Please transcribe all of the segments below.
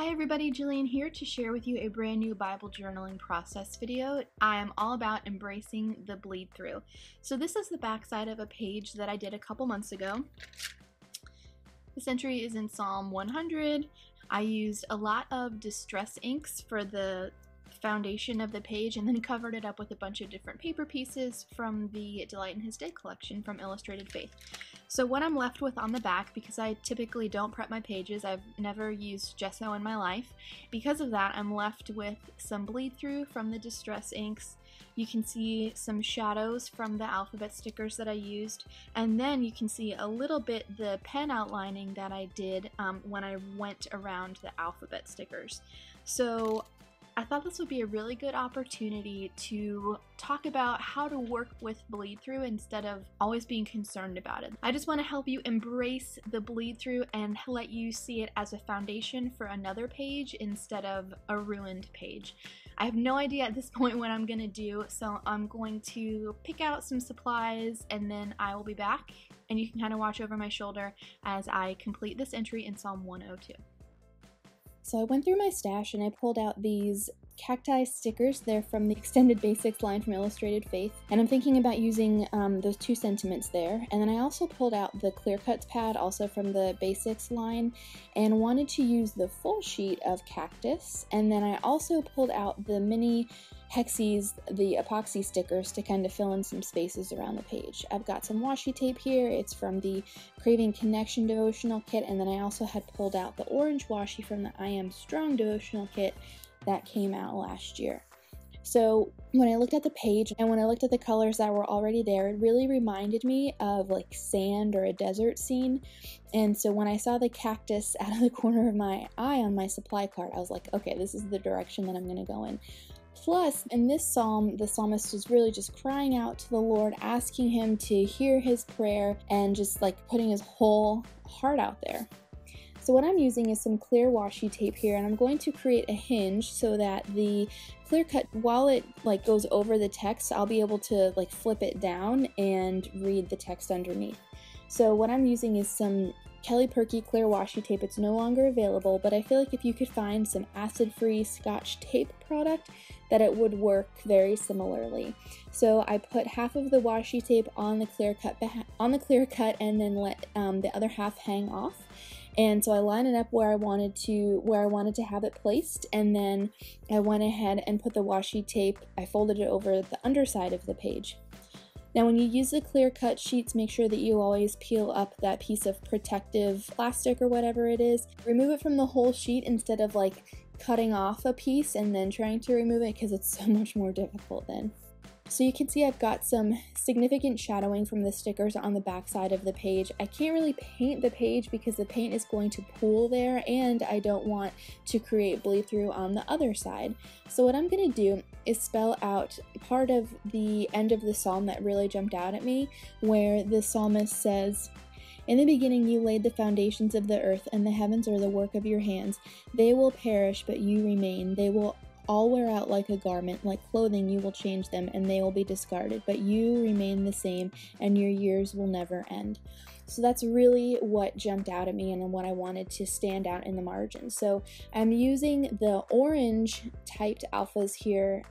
Hi everybody, Jillian here to share with you a brand new Bible journaling process video. I am all about embracing the bleed through. So this is the backside of a page that I did a couple months ago. This entry is in Psalm 100. I used a lot of distress inks for the foundation of the page and then covered it up with a bunch of different paper pieces from the Delight in His Day collection from Illustrated Faith. So what I'm left with on the back, because I typically don't prep my pages, I've never used gesso in my life, because of that I'm left with some bleed through from the distress inks. You can see some shadows from the alphabet stickers that I used, and then you can see a little bit the pen outlining that I did when I went around the alphabet stickers. So I thought this would be a really good opportunity to talk about how to work with bleed through instead of always being concerned about it. I just want to help you embrace the bleed through and let you see it as a foundation for another page instead of a ruined page. I have no idea at this point what I'm going to do, so I'm going to pick out some supplies and then I will be back and you can kind of watch over my shoulder as I complete this entry in Psalm 102. So I went through my stash and I pulled out these cacti stickers. They're from the Extended Basics line from Illustrated Faith, and I'm thinking about using those two sentiments there. And then I also pulled out the Clear Cuts pad, also from the Basics line, and wanted to use the full sheet of cactus. And then I also pulled out the mini Hexies, the epoxy stickers, to kind of fill in some spaces around the page. I've got some washi tape here. It's from the Craving Connection devotional kit, and then I also had pulled out the orange washi from the I Am Strong devotional kit that came out last year. So when I looked at the page and when I looked at the colors that were already there, it really reminded me of like sand or a desert scene. And so when I saw the cactus out of the corner of my eye on my supply cart, I was like, okay, this is the direction that I'm going to go in. Plus, in this psalm, the psalmist is really just crying out to the Lord, asking him to hear his prayer and just like putting his whole heart out there. So what I'm using is some clear washi tape here, and I'm going to create a hinge so that the clear cut, while it like goes over the text, I'll be able to like flip it down and read the text underneath. So what I'm using is some Kelly Perky clear washi tape. It's no longer available, but I feel like if you could find some acid-free Scotch tape product, that it would work very similarly. So I put half of the washi tape on the clear cut and then let the other half hang off. And so I line it up where I wanted to have it placed, and then I went ahead and put the washi tape, I folded it over the underside of the page. Now when you use the clear cut sheets, make sure that you always peel up that piece of protective plastic or whatever it is. Remove it from the whole sheet instead of like cutting off a piece and then trying to remove it, because it's so much more difficult then. So you can see I've got some significant shadowing from the stickers on the back side of the page. I can't really paint the page because the paint is going to pool there, and I don't want to create bleed through on the other side. So what I'm going to do is spell out part of the end of the psalm that really jumped out at me, where the psalmist says, "In the beginning you laid the foundations of the earth, and the heavens are the work of your hands. They will perish, but you remain. They will all wear out like a garment, like clothing you will change them, and they will be discarded, but you remain the same, and your years will never end." So that's really what jumped out at me and what I wanted to stand out in the margin. So I'm using the orange typed alphas here,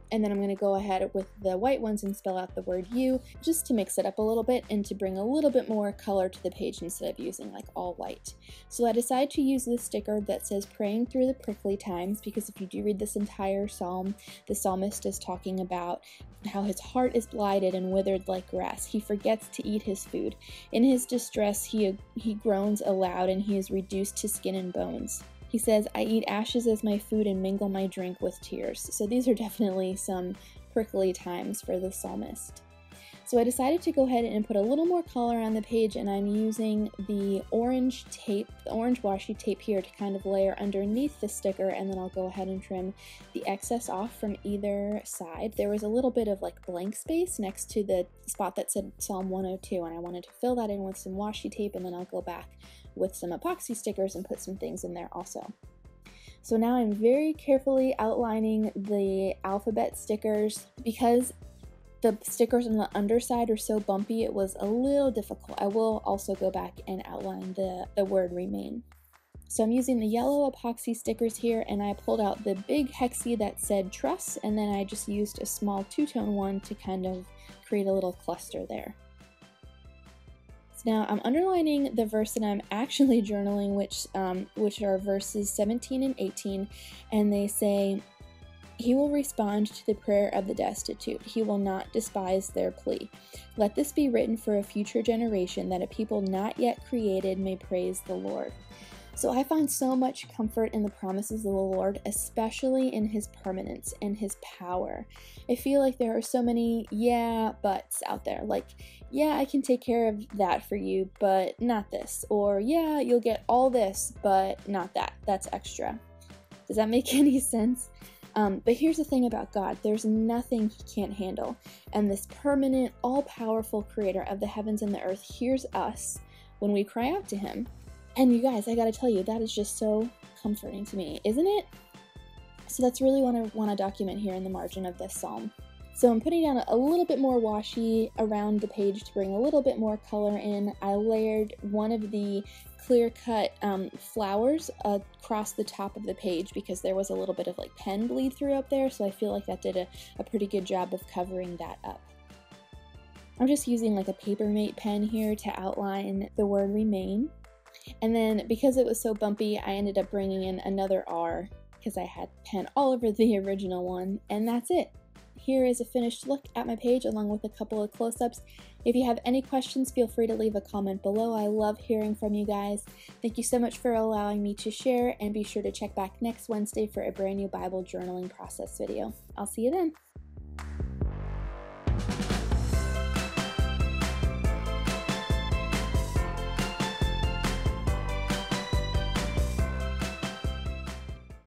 and then I'm going to go ahead with the white ones and spell out the word you, just to mix it up a little bit and to bring a little bit more color to the page instead of using like all white. So I decided to use this sticker that says "Praying Through the Prickly Times," because if you do read this entire psalm, the psalmist is talking about how his heart is blighted and withered like grass. He forgets to eat his food. In his distress, he groans aloud, and he is reduced to skin and bones. He says, "I eat ashes as my food and mingle my drink with tears." So these are definitely some prickly times for the psalmist. So I decided to go ahead and put a little more color on the page, and I'm using the orange tape, the orange washi tape here, to kind of layer underneath the sticker, and then I'll go ahead and trim the excess off from either side. There was a little bit of like blank space next to the spot that said Psalm 102, and I wanted to fill that in with some washi tape, and then I'll go back with some epoxy stickers and put some things in there also. So now I'm very carefully outlining the alphabet stickers. Because the stickers on the underside are so bumpy, it was a little difficult. I will also go back and outline the word remain. So I'm using the yellow epoxy stickers here, and I pulled out the big hexie that said trust, and then I just used a small two-tone one to kind of create a little cluster there. So now I'm underlining the verse that I'm actually journaling, which are verses 17 and 18, and they say, "He will respond to the prayer of the destitute. He will not despise their plea. Let this be written for a future generation, that a people not yet created may praise the Lord." So I find so much comfort in the promises of the Lord, especially in His permanence and His power. I feel like there are so many yeah buts out there, like, yeah, I can take care of that for you, but not this. Or, yeah, you'll get all this, but not that. That's extra. Does that make any sense? But here's the thing about God. There's nothing He can't handle. And this permanent, all-powerful creator of the heavens and the earth hears us when we cry out to Him. And you guys, I gotta tell you, that is just so comforting to me, isn't it? So that's really what I want to document here in the margin of this psalm. So I'm putting down a little bit more washi around the page to bring a little bit more color in. I layered one of the clear-cut flowers across the top of the page because there was a little bit of like pen bleed through up there, so I feel like that did a pretty good job of covering that up. I'm just using like a Papermate pen here to outline the word remain. And then because it was so bumpy, I ended up bringing in another R because I had pen all over the original one, and that's it. Here is a finished look at my page along with a couple of close-ups. If you have any questions, feel free to leave a comment below. I love hearing from you guys. Thank you so much for allowing me to share, and be sure to check back next Wednesday for a brand new Bible journaling process video. I'll see you then.